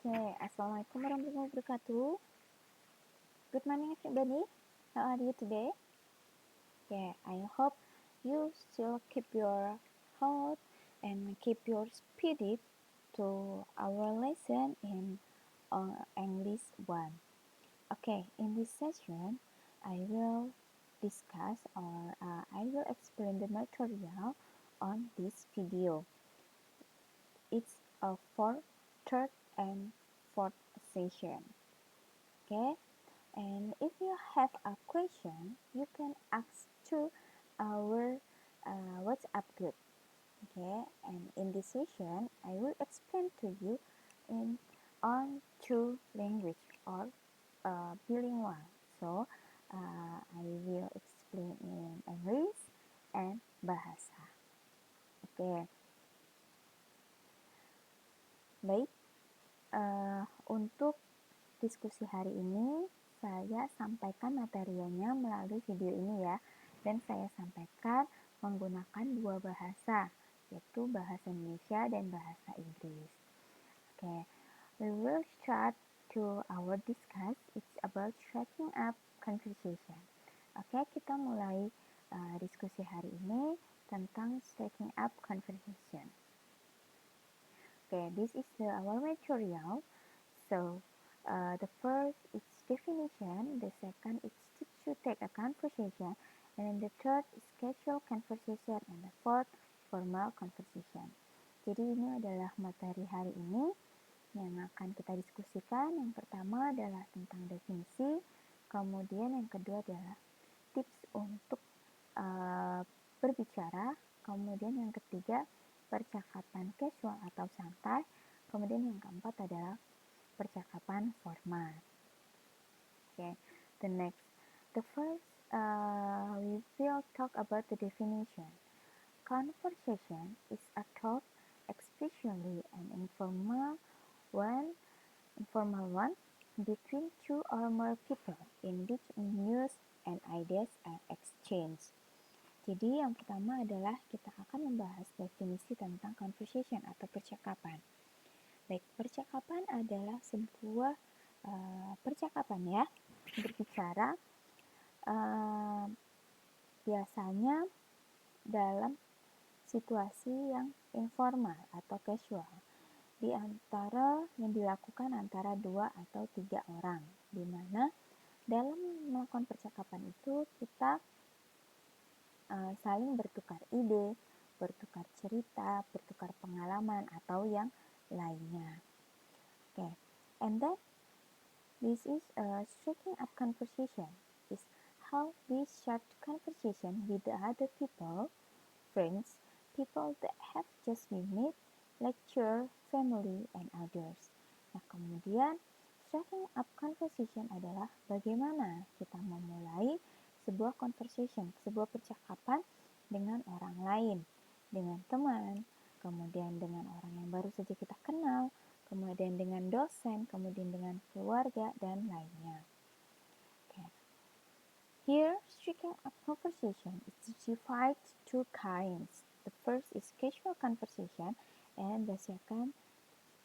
Okay, Assalamualaikum warahmatullahi wabarakatuh. Good morning everybody. How are you today? Okay, I hope you still keep your heart and keep your spirit to our lesson in English 1. Okay, in this session, I will discuss or I will explain the material on this video. It's for third and fourth session. Okay, and if you have a question, you can ask to our WhatsApp group. Okay, and in this session, I will explain to you on two language or bilingual. So I will explain in English and bahasa. Okay, baik. Untuk diskusi hari ini saya sampaikan materialnya melalui video ini ya, dan saya sampaikan menggunakan dua bahasa, yaitu bahasa Indonesia dan bahasa Inggris. Okay, we will start to our discuss. It's about striking up conversation. Okay, kita mulai diskusi hari ini tentang striking up conversation. Okay, this is our material. So the first is definition, the second is to take a conversation, and then the third is casual conversation, and the fourth formal conversation. Jadi ini adalah materi hari ini yang akan kita diskusikan. Yang pertama adalah tentang definisi, kemudian yang kedua adalah tips untuk berbicara, kemudian yang ketiga percakapan casual atau santai, kemudian yang keempat adalah percakapan formal. Okay, the first we will talk about the definition. Conversation is a talk, especially an informal one, between two or more people in which news and ideas are exchanged. Jadi yang pertama adalah kita akan membahas definisi tentang conversation atau percakapan. Baik, percakapan adalah sebuah percakapan ya, berbicara biasanya dalam situasi yang informal atau casual, di antara yang dilakukan antara 2 atau 3 orang, di mana dalam melakukan percakapan itu kita saling bertukar ide, bertukar cerita, bertukar pengalaman atau yang lainnya. Okay, and then this is striking up conversation. Is how we start conversation with the other people, friends, people that have just been met, lecturer, family, and others. Nah, kemudian striking up conversation adalah bagaimana kita memulai sebuah conversation, sebuah percakapan dengan orang lain, dengan teman, kemudian dengan orang yang baru saja kita kenal, kemudian dengan dosen, kemudian dengan keluarga, dan lainnya. Okay. Here, striking up conversation is divided two kinds. The first is casual conversation, and the second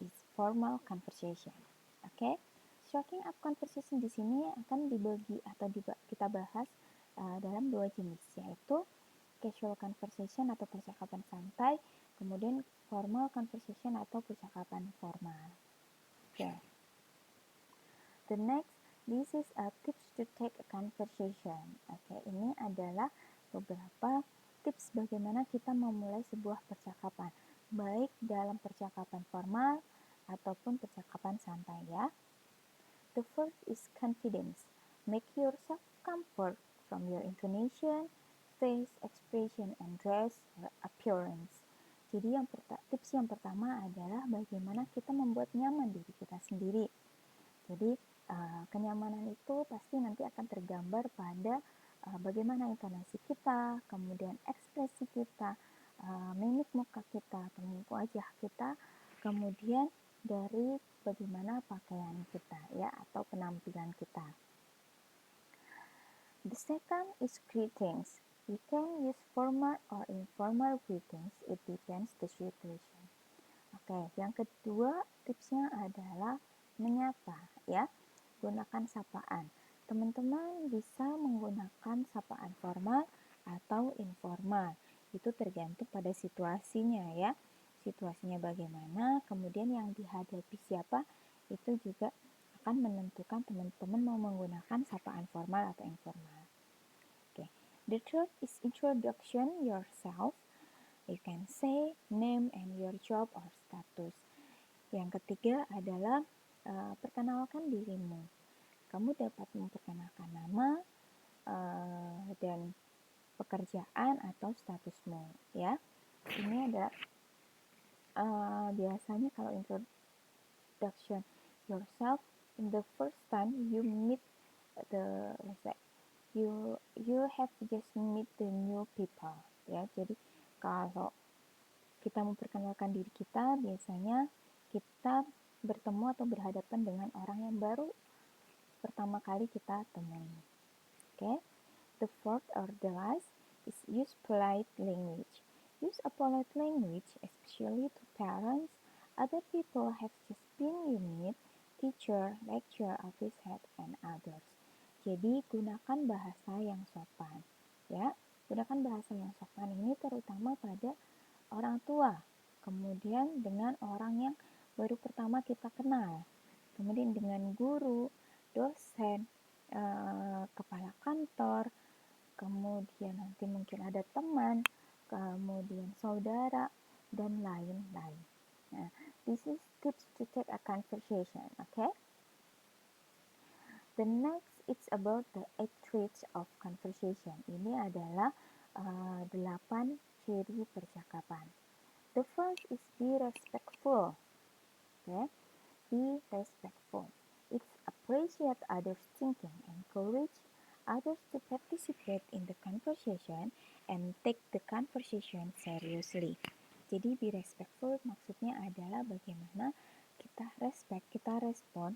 is formal conversation. Okay, striking up conversation di sini akan dibagi atau kita bahas dalam dua jenis, yaitu casual conversation atau percakapan santai, kemudian formal conversation atau percakapan formal. Okay. The next, this is a tips to take a conversation. Okay, ini adalah beberapa tips bagaimana kita memulai sebuah percakapan, baik dalam percakapan formal ataupun percakapan santai ya. The first is confidence. Make yourself comfort from your intonation, face, expression, and dress or appearance. Jadi tips yang pertama adalah bagaimana kita membuat nyaman diri kita sendiri. Jadi kenyamanan itu pasti nanti akan tergambar pada bagaimana intonasi kita, kemudian ekspresi kita, mimik muka kita, mimik wajah kita, kemudian dari bagaimana pakaian kita ya atau penampilan kita. The second is greetings. We can use formal or informal greetings. It depends the situation. Oke, yang kedua tipsnya adalah menyapa ya. Gunakan sapaan. Teman-teman bisa menggunakan sapaan formal atau informal. Itu tergantung pada situasinya ya. Situasinya bagaimana, kemudian yang dihadapi siapa, itu juga akan menentukan teman-teman mau menggunakan sapaan formal atau informal. Oke. The third is introduction yourself. You can say name and your job or status. Yang ketiga adalah perkenalkan dirimu. Kamu dapat memperkenalkan nama dan pekerjaan atau statusmu ya. Ini adalah biasanya kalau introduction yourself in the first time you meet the let's say you have just meet the new people ya. Jadi kalau kita memperkenalkan diri kita, biasanya kita bertemu atau berhadapan dengan orang yang baru pertama kali kita temui. Okay? The fourth or the last is use polite language. Use a polite language, especially to parents, other people have just been you meet, teacher, lecturer, office head, and others. Jadi gunakan bahasa yang sopan. Ya, gunakan bahasa yang sopan ini terutama pada orang tua, kemudian dengan orang yang baru pertama kita kenal, kemudian dengan guru, dosen, kepala kantor, kemudian nanti mungkin ada teman, kemudian saudara, dan lain-lain. Nah, this is tips to take a conversation, okay? The next it's about the 8 traits of conversation. Ini adalah 8 ciri percakapan. The first is be respectful. Okay? Be respectful. It's appreciate others' thinking, encourage others to participate in the conversation, and take the conversation seriously. Jadi be respectful maksudnya adalah bagaimana kita respect, kita respon,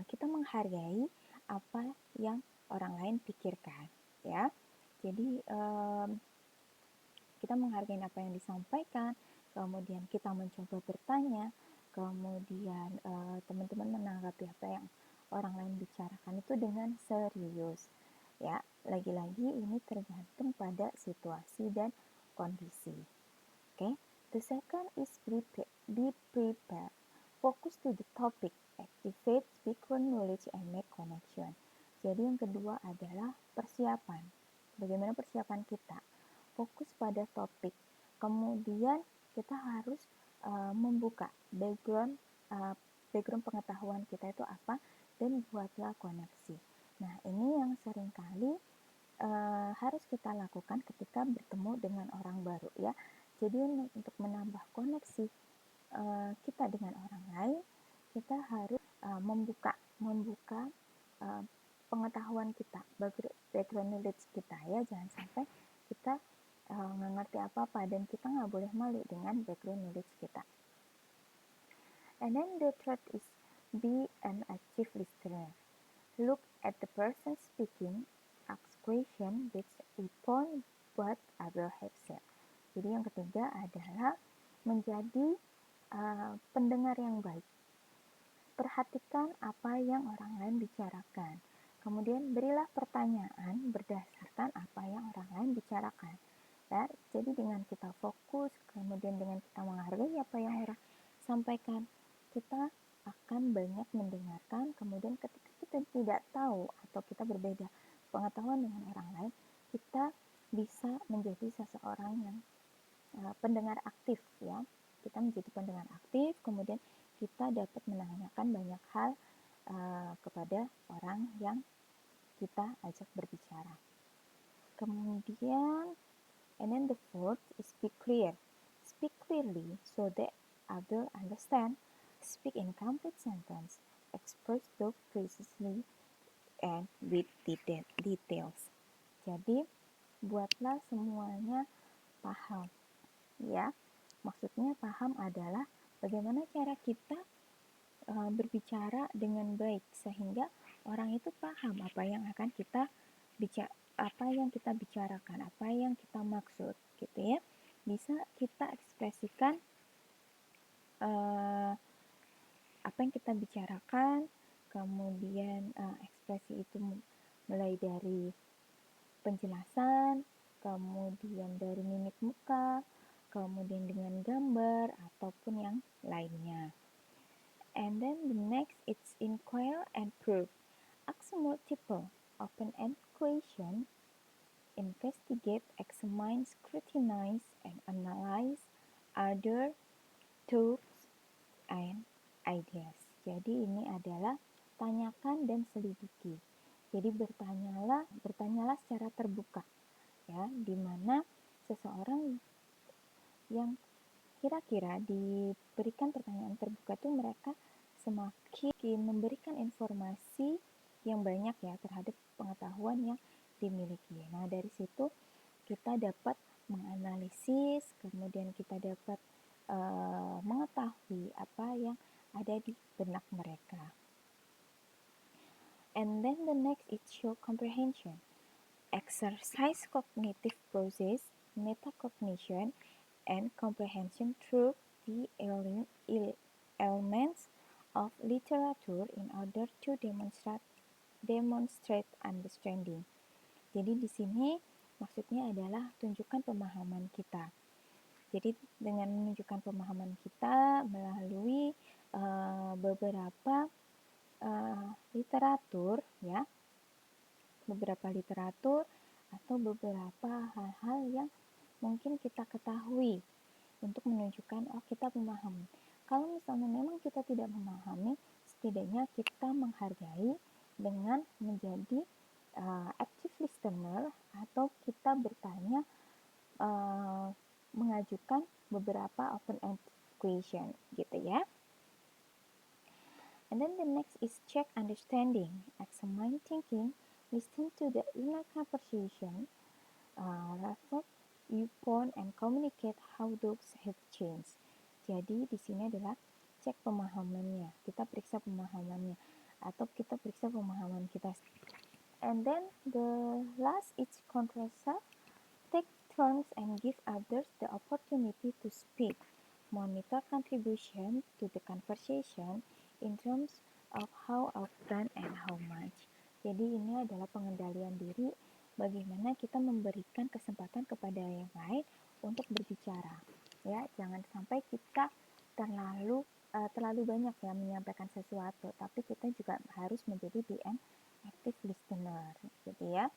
kita menghargai apa yang orang lain pikirkan, ya. Jadi kita menghargai apa yang disampaikan, kemudian kita mencoba bertanya, kemudian teman-teman menanggapi apa yang orang lain bicarakan itu dengan serius. Ya, lagi-lagi ini tergantung pada situasi dan kondisi. Okay? The second is be prepared. Focus to the topic, activate background knowledge and make connection. Jadi yang kedua adalah persiapan. Bagaimana persiapan kita? Fokus pada topik. Kemudian kita harus membuka background pengetahuan kita itu apa dan buatlah koneksi. Nah, ini yang seringkali harus kita lakukan ketika bertemu dengan orang baru ya. Jadi untuk menambah koneksi kita dengan orang lain, kita harus membuka pengetahuan kita, background knowledge kita ya. Jangan sampai kita nggak ngerti apa-apa dan kita nggak boleh malu dengan background knowledge kita. And then the third is be an active listener. Look at the person speaking, ask question based upon what other have said. Jadi yang ketiga adalah menjadi pendengar yang baik. Perhatikan apa yang orang lain bicarakan. Kemudian berilah pertanyaan berdasarkan apa yang orang lain bicarakan. Ya, jadi dengan kita fokus, kemudian dengan kita menghargai apa yang orang sampaikan, kita akan banyak mendengarkan. Kemudian ketika kita tidak tahu atau kita berbeda pengetahuan dengan orang lain, kita bisa menjadi seseorang yang pendengar aktif ya. Kita menjadi pendengar aktif, kemudian kita dapat menanyakan banyak hal kepada orang yang kita ajak berbicara. Kemudian, and then the fourth is speak clear. Speak clearly so that other understand. Speak in complete sentence. Express thought precisely and with details. Jadi, buatlah semuanya paham. Ya, maksudnya paham adalah bagaimana cara kita berbicara dengan baik sehingga orang itu paham apa yang akan kita bicarakan, apa yang kita maksud, gitu ya. Bisa kita ekspresikan apa yang kita bicarakan, kemudian ekspresi itu mulai dari penjelasan, kemudian dari mimik muka, kemudian dengan gambar, ataupun yang lainnya. And then the next it's inquire and prove. Ask multiple open-end questions, investigate, examine, scrutinize, and analyze other thoughts and ideas. Jadi ini adalah tanyakan dan selidiki. Jadi bertanyalah secara terbuka, ya, di mana seseorang yang kira-kira diberikan pertanyaan terbuka itu mereka semakin memberikan informasi yang banyak ya terhadap pengetahuan yang dimiliki. Nah, dari situ kita dapat menganalisis, kemudian kita dapat mengetahui apa yang ada di benak mereka. And then the next is show comprehension. Exercise cognitive process, metacognition, and comprehension through the elements of literature in order to demonstrate understanding. Jadi di sini maksudnya adalah tunjukkan pemahaman kita. Jadi dengan menunjukkan pemahaman kita melalui beberapa literatur, ya, beberapa literatur atau beberapa hal-hal yang mungkin kita ketahui untuk menunjukkan kita memahami. Kalau misalnya memang kita tidak memahami, setidaknya kita menghargai dengan menjadi active listener atau kita bertanya, mengajukan beberapa open-end question gitu ya. And then the next is check understanding, examine thinking, listen to the inner conversation, reflect viewpoint, and communicate how those have changed. Jadi di sini adalah cek pemahamannya, kita periksa pemahamannya atau kita periksa pemahaman kita. And then the last is contrast, take turns and give others the opportunity to speak. Monitor contribution to the conversation in terms of how often and how much. Jadi ini adalah pengendalian diri, bagaimana kita memberikan kesempatan kepada yang lain untuk berbicara. Ya, jangan sampai kita terlalu banyak ya menyampaikan sesuatu, tapi kita juga harus menjadi an active listener, gitu ya.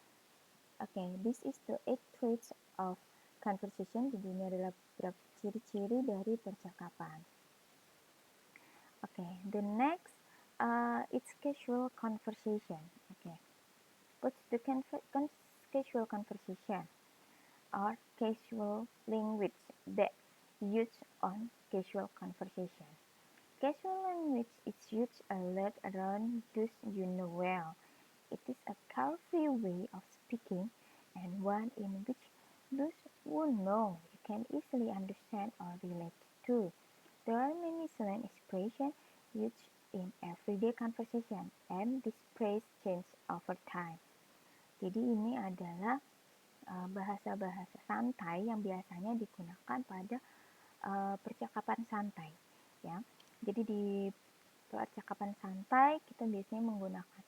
Okay, this is the 8 traits of conversation. Jadi ini adalah beberapa ciri-ciri dari percakapan. Okay, the next it's casual conversation. Okay, what's the casual conversation or casual language that used on casual conversation? Casual language is used a lot around those you know well. It is a carefree way of speaking and one in which those who know you can easily understand or relate to. There are many slang expressions used in everyday conversation and this phrase changes over time. Jadi ini adalah bahasa-bahasa santai yang biasanya digunakan pada percakapan santai, ya. Jadi di percakapan santai kita biasanya menggunakan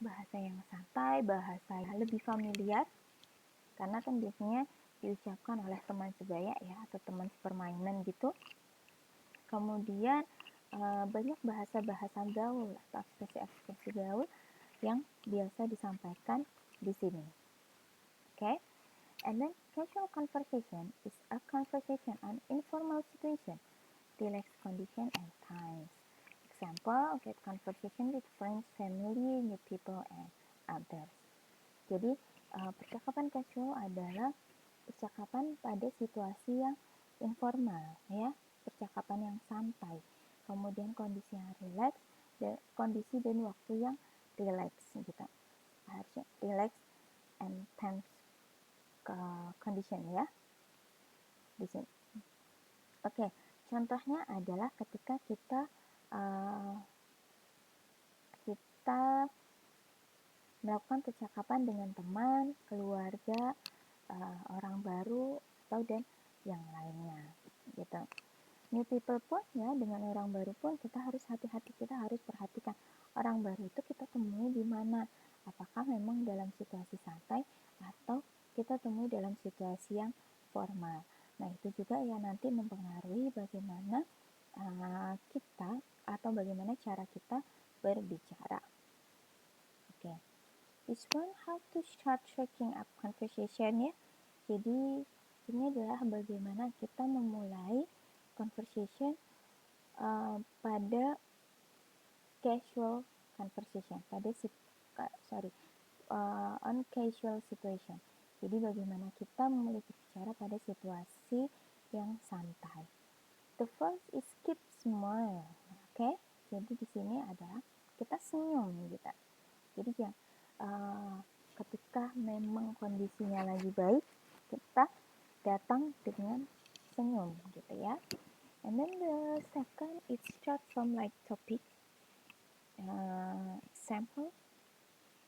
bahasa yang santai, bahasa yang lebih familiar, karena kan biasanya diucapkan oleh teman sebaya ya, atau teman sepermainan gitu. Kemudian banyak bahasa-bahasa gaul atau ekspresi-ekspresi gaul yang biasa disampaikan di sini. Okay? And then casual conversation is a conversation on informal situation, relaxed condition and times. Example, get conversation with friends, family, new people, and others. Jadi, percakapan casual adalah percakapan pada situasi yang informal, ya, percakapan yang santai. Kemudian kondisi yang relax, kondisi dan waktu yang relax, gitu. Harusnya relax and tense condition ya, di sini. Oke, contohnya adalah ketika kita melakukan percakapan dengan teman, keluarga, orang baru, atau dan yang lainnya, gitu. new people pun ya, dengan orang baru pun kita harus hati-hati, kita harus perhatikan orang baru itu kita temui di mana, apakah memang dalam situasi santai atau kita temui dalam situasi yang formal. Nah itu juga ya nanti mempengaruhi bagaimana kita atau bagaimana cara kita berbicara. Oke. This one, how to start striking up conversation ya. Jadi ini adalah bagaimana kita memulai conversation pada casual conversation, on casual situation. Jadi bagaimana kita memulai berbicara pada situasi yang santai. The first is keep smile, oke? Jadi di sini adalah kita senyum gitu. Jadi ya ketika memang kondisinya lagi baik, kita datang dengan senyum gitu ya. And then the second is start from light topic. Example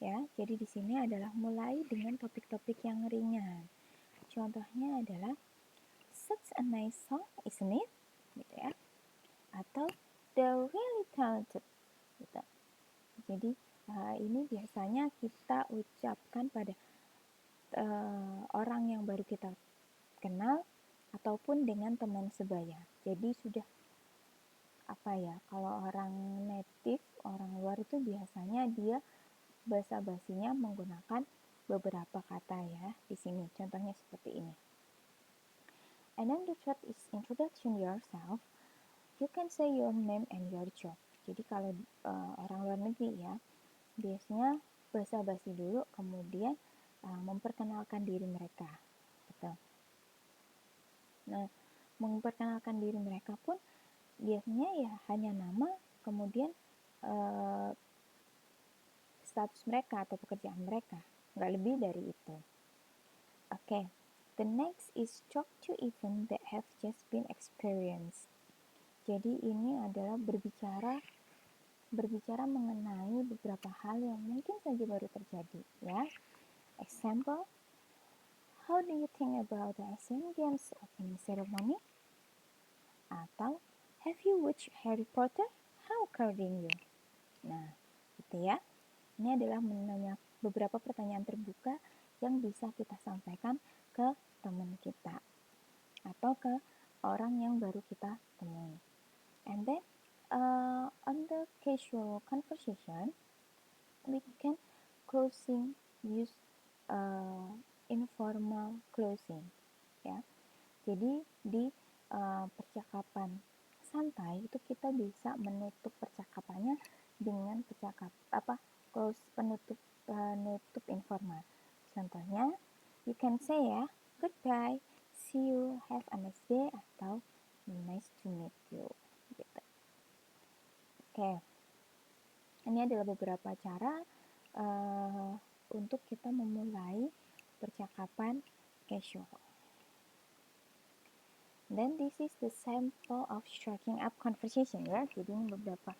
ya. Jadi di sini adalah mulai dengan topik-topik yang ringan. Contohnya adalah such a nice song, isn't it? Gitu ya. Atau they're really talented. Gitu. Jadi ini biasanya kita ucapkan pada orang yang baru kita kenal ataupun dengan teman sebaya. Jadi sudah kalau orang native, orang luar itu biasanya dia basa-basinya menggunakan beberapa kata ya di sini. Contohnya seperti ini. And then the third is introduction yourself. You can say your name and your job. Jadi kalau orang luar negeri ya, biasanya basa-basi dulu, kemudian memperkenalkan diri mereka. Betul. Nah, memperkenalkan diri mereka pun biasanya ya hanya nama, kemudian status mereka atau pekerjaan mereka, nggak lebih dari itu. Okay. The next is talk to event that have just been experienced. Jadi ini adalah berbicara mengenai beberapa hal yang mungkin saja baru terjadi ya. Example, how do you think about the Asian Games opening ceremony? Atau have you watched Harry Potter? How according you? Nah, gitu ya. Ini adalah menanya beberapa pertanyaan terbuka yang bisa kita sampaikan ke teman kita atau ke orang yang baru kita temui. And then on the casual conversation, we can use informal closing. Ya, jadi di percakapan santai itu kita bisa menutup percakapannya dengan penutup informal. Contohnya, you can say ya, goodbye, see you, have a nice day, atau nice to meet you. Gitu. Oke. Ini adalah beberapa cara untuk kita memulai percakapan casual. Then this is the sample of striking up conversation ya. Jadi ini beberapa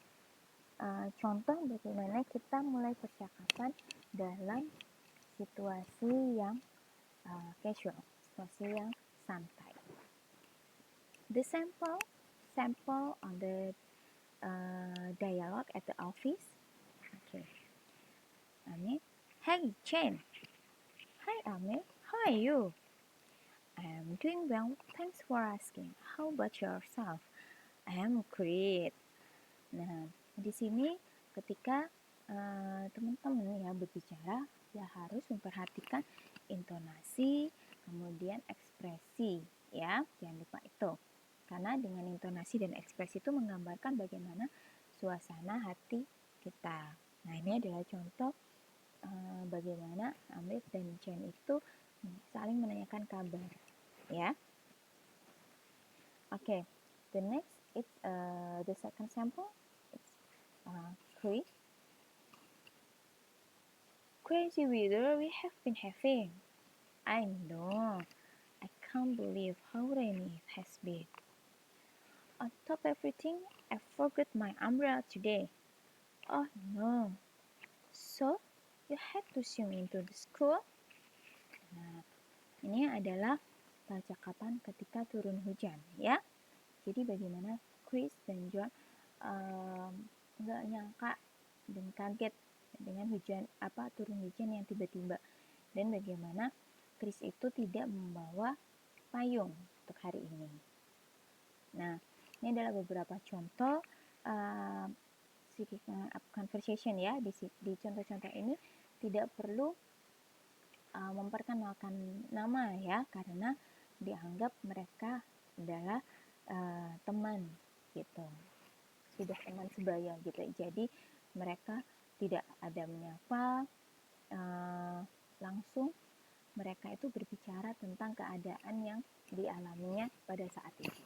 contoh bagaimana kita mulai percakapan dalam situasi yang casual, situasi yang santai. The sample on the dialogue at the office. Okay. Amir, hey Chen. Hi Amir, how are you? I am doing well, thanks for asking. How about yourself? I am great. Nah, di sini ketika teman-teman ya berbicara, ya harus memperhatikan intonasi, kemudian ekspresi, ya jangan lupa itu. Karena dengan intonasi dan ekspresi itu menggambarkan bagaimana suasana hati kita. Nah, ini adalah contoh bagaimana Amir dan Chen itu saling menanyakan kabar, ya. Okay, the next is the second sample. It's crazy weather we have been having. I know. I can't believe how rainy it has been. On top of everything, I forgot my umbrella today. Oh no. So, you had to swim into the school? Nah, ini adalah percakapan ketika turun hujan, ya. Jadi bagaimana Chris dan John nggak nyangka dan kaget dengan turun hujan yang tiba-tiba, dan bagaimana Chris itu tidak membawa payung untuk hari ini. Nah, ini adalah beberapa contoh speaking up conversation ya. Di contoh-contoh ini tidak perlu memperkenalkan nama ya, karena dianggap mereka adalah teman gitu, sudah teman sebaya gitu. Jadi mereka tidak ada menyapa langsung, mereka itu berbicara tentang keadaan yang dialaminya pada saat itu.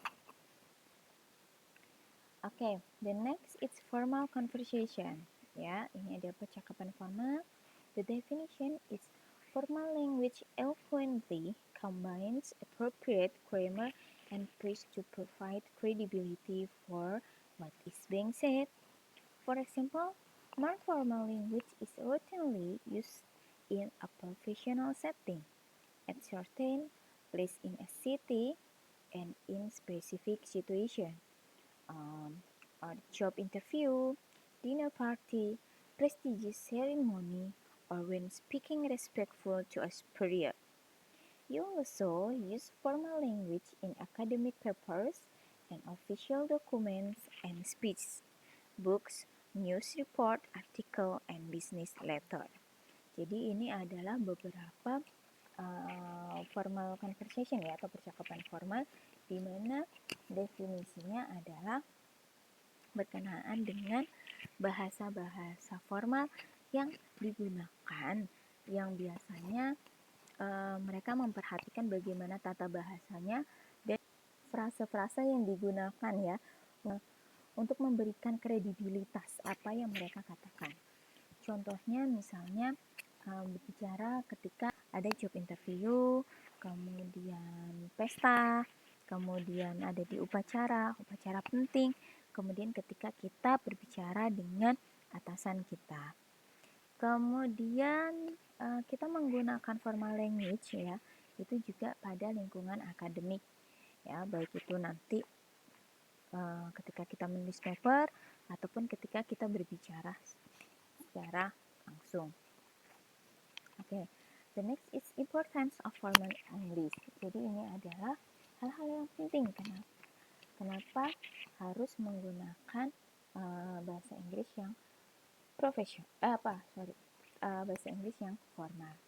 Okay, the next is formal conversation. Ya, ini ada percakapan formal. The definition is formal language eloquently combines appropriate grammar and phrase to provide credibility for what is being said. For example, more formal language is routinely used in a professional setting, at certain place in a city, and in specific situation. Or job interview, dinner party, prestigious ceremony, or when speaking respectful to a superior. You also use formal language in academic papers and official documents and speeches, books, news report, article, and business letter. Jadi ini adalah beberapa formal conversation ya, atau percakapan formal, di mana definisinya adalah berkenaan dengan bahasa-bahasa formal yang digunakan, yang biasanya mereka memperhatikan bagaimana tata bahasanya dan frase-frase yang digunakan ya, untuk memberikan kredibilitas apa yang mereka katakan. Contohnya misalnya berbicara ketika ada job interview, kemudian pesta, kemudian ada di upacara penting, kemudian ketika kita berbicara dengan atasan kita. Kemudian kita menggunakan formal language ya, itu juga pada lingkungan akademik ya, baik itu nanti ketika kita menulis paper ataupun ketika kita berbicara secara langsung. Okay. The next is importance of formal English. Jadi ini adalah hal-hal yang penting. Kenapa harus menggunakan bahasa Inggris yang bahasa Inggris yang formal.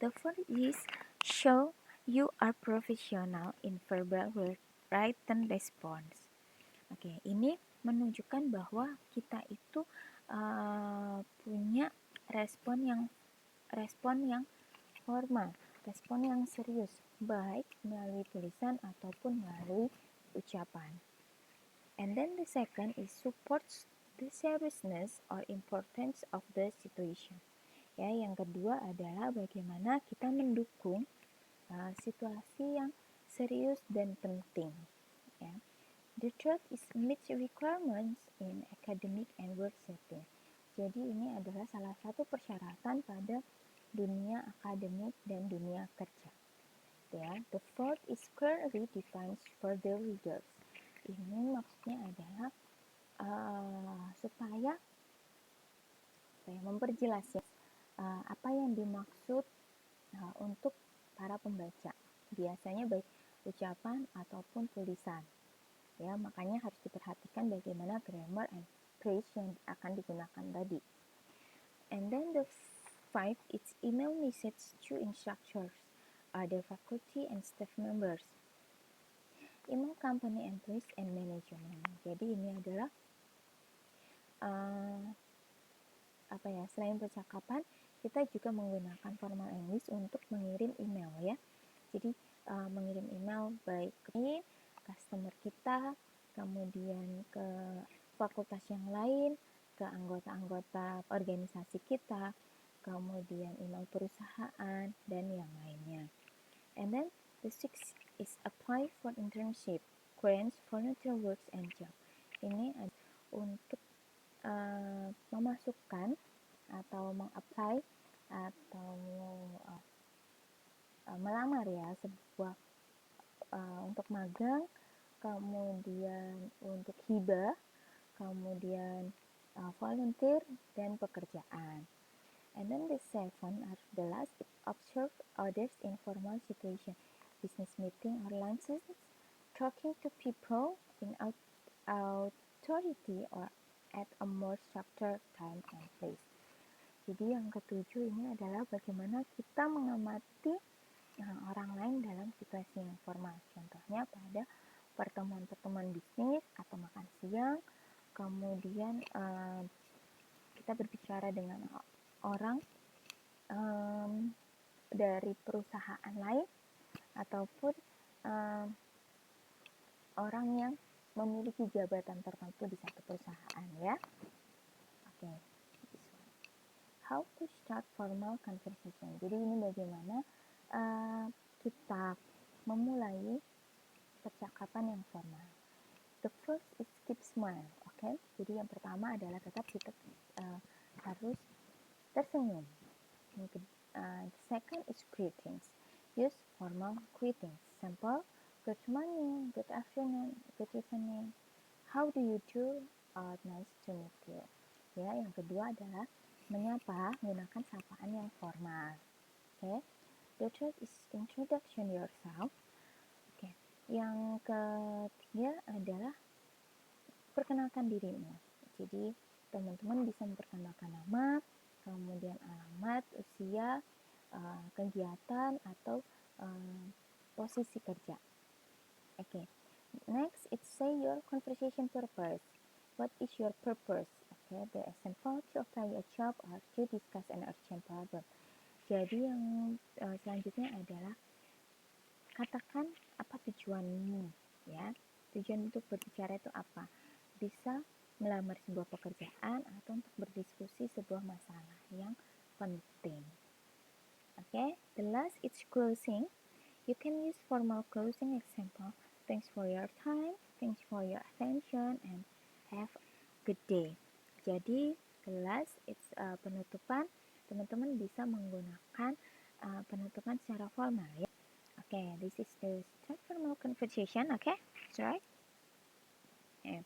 The first is show you are professional in verbal written response. Oke, ini menunjukkan bahwa kita itu punya respon yang formal, respon yang serius, baik melalui tulisan ataupun melalui ucapan. And then the second is supports the seriousness or importance of the situation. Ya, yang kedua adalah bagaimana kita mendukung situasi yang serius dan penting. Ya. The third is meet requirements in academic and work setting. Jadi ini adalah salah satu persyaratan pada dunia akademik dan dunia kerja. Ya, the fourth is clearly defined for the readers. Ini maksudnya adalah supaya memperjelas apa yang dimaksud untuk para pembaca. Biasanya baik ucapan ataupun tulisan. Ya, makanya harus diperhatikan bagaimana grammar and phrase yang akan digunakan tadi. And then the five is email message to instructors, other faculty and staff members, email company employees and management. Jadi ini adalah selain percakapan, kita juga menggunakan formal English untuk mengirim email ya. Jadi mengirim email baik ke customer kita, kemudian ke fakultas yang lain, ke anggota-anggota organisasi kita, kemudian email perusahaan, dan yang lainnya. And then the sixth is apply for internship, grants, volunteer works, and job. Ini untuk memasukkan atau mengapply atau melamar ya sebuah untuk magang kemudian untuk hibah, kemudian volunteer, dan pekerjaan. And then the seven are the last, observe others in formal situation, business meeting or lunches, talking to people in authority or at a more structured time and place. Jadi yang ketujuh ini adalah bagaimana kita mengamati orang lain dalam situasi yang formal. Contohnya pada pertemuan-pertemuan bisnis atau makan siang, kemudian kita berbicara dengan orang dari perusahaan lain ataupun orang yang memiliki jabatan tertentu di satu perusahaan, ya. Oke, this one. How to start formal conversation. Jadi ini bagaimana kita memulai percakapan yang formal. The first is keep smile, okay? Jadi yang pertama adalah tetap kita harus tersenyum. The second is greetings. Use formal greetings. Simple, good morning, good afternoon, good evening. How do you do? Nice to meet you. Ya, yang kedua adalah menyapa menggunakan sapaan yang formal. Okay? The third is introduction yourself. Okay. Yang ketiga adalah perkenalkan dirimu. Jadi teman-teman bisa memperkenalkan nama, kemudian alamat, usia, kegiatan atau posisi kerja. Okay. Next, it's say your conversation purpose. What is your purpose? Okay, the example to apply a job or to discuss an urgent problem. Jadi yang selanjutnya adalah katakan apa tujuanmu, ya. Tujuan untuk berbicara itu apa? Bisa melamar sebuah pekerjaan atau untuk berdiskusi sebuah masalah yang penting. Okay, the last is closing. You can use formal closing example. Thanks for your time, thanks for your attention, and have a good day. Jadi, the last it's penutupan. Teman-teman bisa menggunakan penutupan secara formal, ya. Okay, this is the start formal conversation. Okay, that's right. Yeah.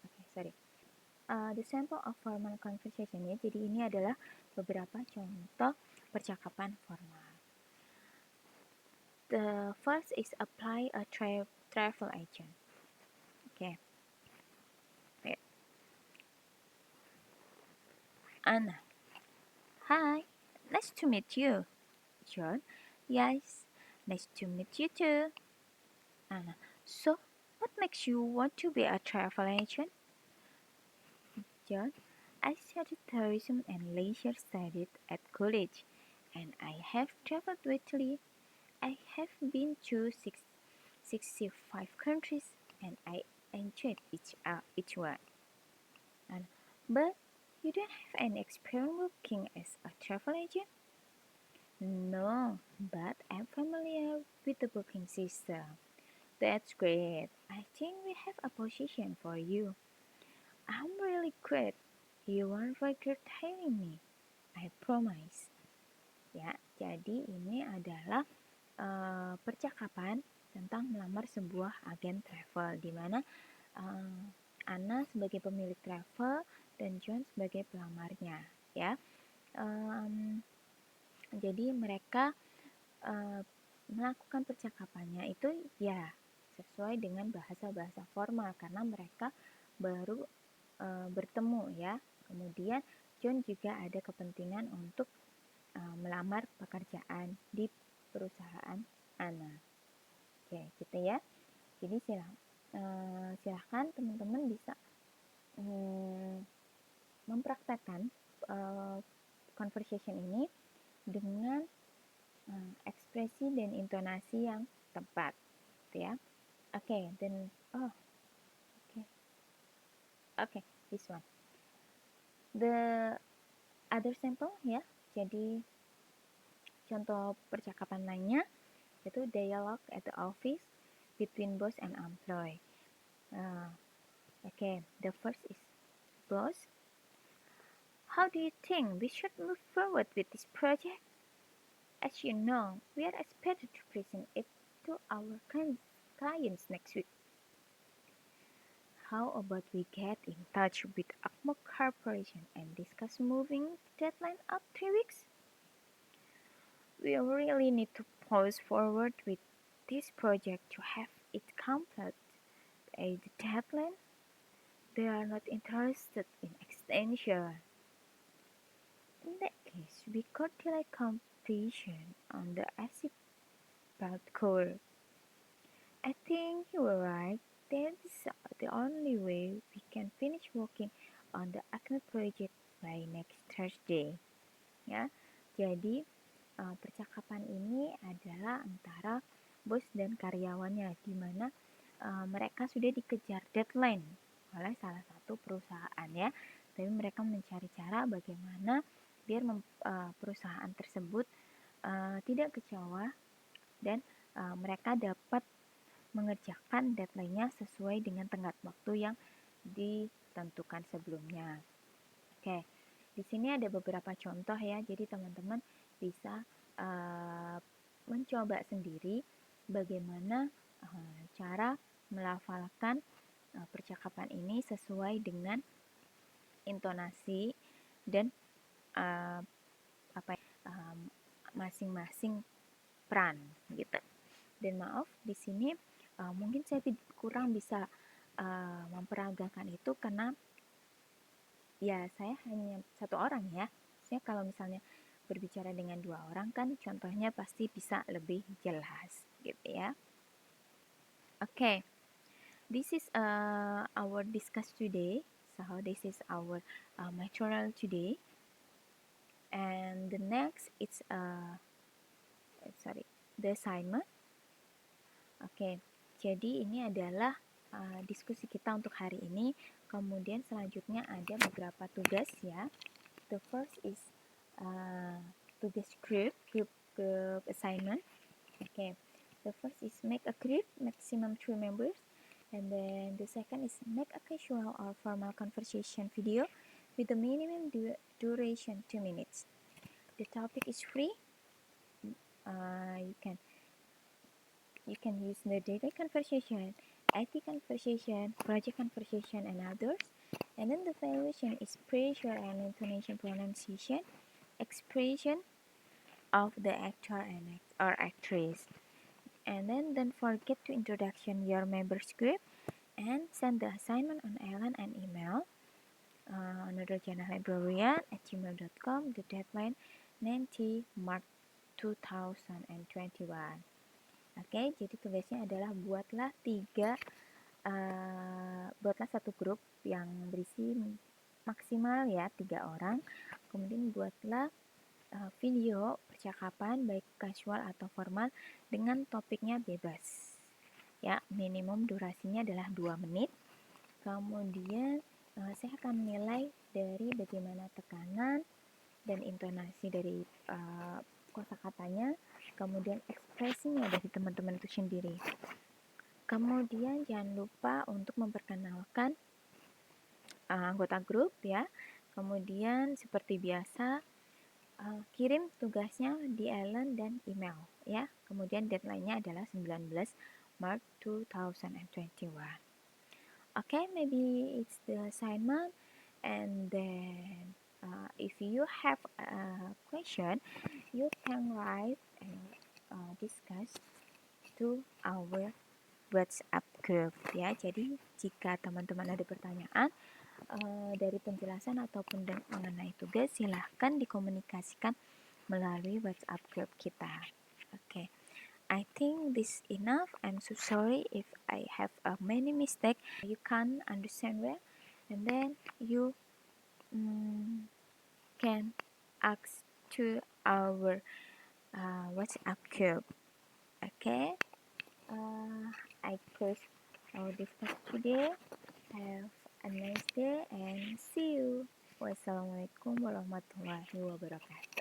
Okay, sorry. The sample of formal conversation, ya. Jadi ini adalah beberapa contoh percakapan formal. The first is apply a travel agent. Okay. Wait. Anna. Hi. Nice to meet you. John. Yes. Nice to meet you too. Anna. So, what makes you want to be a travel agent? John. I studied tourism and leisure studies at college, and I have traveled widely. I have been to 65 countries, and I enjoyed each one. But you don't have any experience working as a travel agent? No, but I'm familiar with the booking system. That's great. I think we have a position for you. I'm really glad you won't regret hiring me. I promise. Ya, jadi ini adalah percakapan tentang melamar sebuah agen travel, di mana Anna sebagai pemilik travel dan John sebagai pelamarnya, ya. Jadi mereka melakukan percakapannya itu ya sesuai dengan bahasa-bahasa formal karena mereka baru bertemu, ya. Kemudian John juga ada kepentingan untuk melamar pekerjaan di perusahaan Anna. Oke, gitu ya. Jadi silahkan teman-teman bisa mempraktekkan conversation ini dengan ekspresi dan intonasi yang tepat, gitu ya. Okay, this one. The other sample, ya. Jadi contoh percakapan lainnya itu dialogue at the office between boss and employee. Okay, the first is boss. How do you think we should move forward with this project? As you know, we are expected to present it to our clients next week. how about we get in touch with Akmo Corporation and discuss moving deadline up 3 weeks? We really need to push forward with this project to have it complete by the deadline. They are not interested in extension. In that case, we could delay completion on the asphalt core. I think you were right. That's the only way we can finish working on the Acme project by next Thursday. Ya, jadi percakapan ini adalah antara bos dan karyawannya, di mana mereka sudah dikejar deadline oleh salah satu perusahaan ya, tapi mereka mencari cara bagaimana biar perusahaan tersebut tidak kecewa dan mereka dapat mengerjakan deadline-nya sesuai dengan tenggat waktu yang ditentukan sebelumnya. Oke, di sini ada beberapa contoh ya, jadi teman-teman bisa mencoba sendiri bagaimana cara melafalkan percakapan ini sesuai dengan intonasi dan masing-masing peran gitu. Dan maaf di sini mungkin saya kurang bisa memperagakan itu karena ya saya hanya satu orang ya. Maksudnya kalau misalnya berbicara dengan 2 orang kan contohnya pasti bisa lebih jelas gitu ya. Okay, this is our discuss today. So this is our material today. And the next it's the assignment. Oke, jadi ini adalah diskusi kita untuk hari ini. Kemudian selanjutnya ada beberapa tugas ya. The first is tugas group assignment. Okay, the first is make a group maximum 3 members, and then the second is make a casual or formal conversation video with the minimum duration 2 minutes. The topic is free. You can use the daily conversation, IT conversation, project conversation, and others. And then the valuation is pressure and intonation, pronunciation, expression of the actor or actress. And then don't forget to introduction your members group and send the assignment on Ellen and email anotherjanahlibrarian@gmail.com. The deadline 90 March 2021. Oke, jadi tugasnya adalah buatlah satu grup yang berisi maksimal ya 3 orang. Kemudian buatlah video percakapan baik casual atau formal dengan topiknya bebas. Ya, minimum durasinya adalah 2 menit. Kemudian saya akan menilai dari bagaimana tekanan dan intonasi dari kosakatanya, kemudian ekspresinya dari teman-teman itu sendiri. Kemudian jangan lupa untuk memperkenalkan anggota grup ya. Kemudian seperti biasa kirim tugasnya di Ellen dan email ya. Kemudian deadline-nya adalah 19 Maret 2021. Okay, maybe it's the assignment, and then if you have a question, you can write and discuss to our WhatsApp group ya. Jadi jika teman-teman ada pertanyaan dari penjelasan ataupun mengenai tugas, silahkan dikomunikasikan melalui WhatsApp group kita. Okay, I think this enough. I'm so sorry if I have many mistake. You can't understand well, and then you can ask to our WhatsApp group. Okay, I close our discussion today. Have a nice day and see you. Wassalamualaikum warahmatullahi wabarakatuh.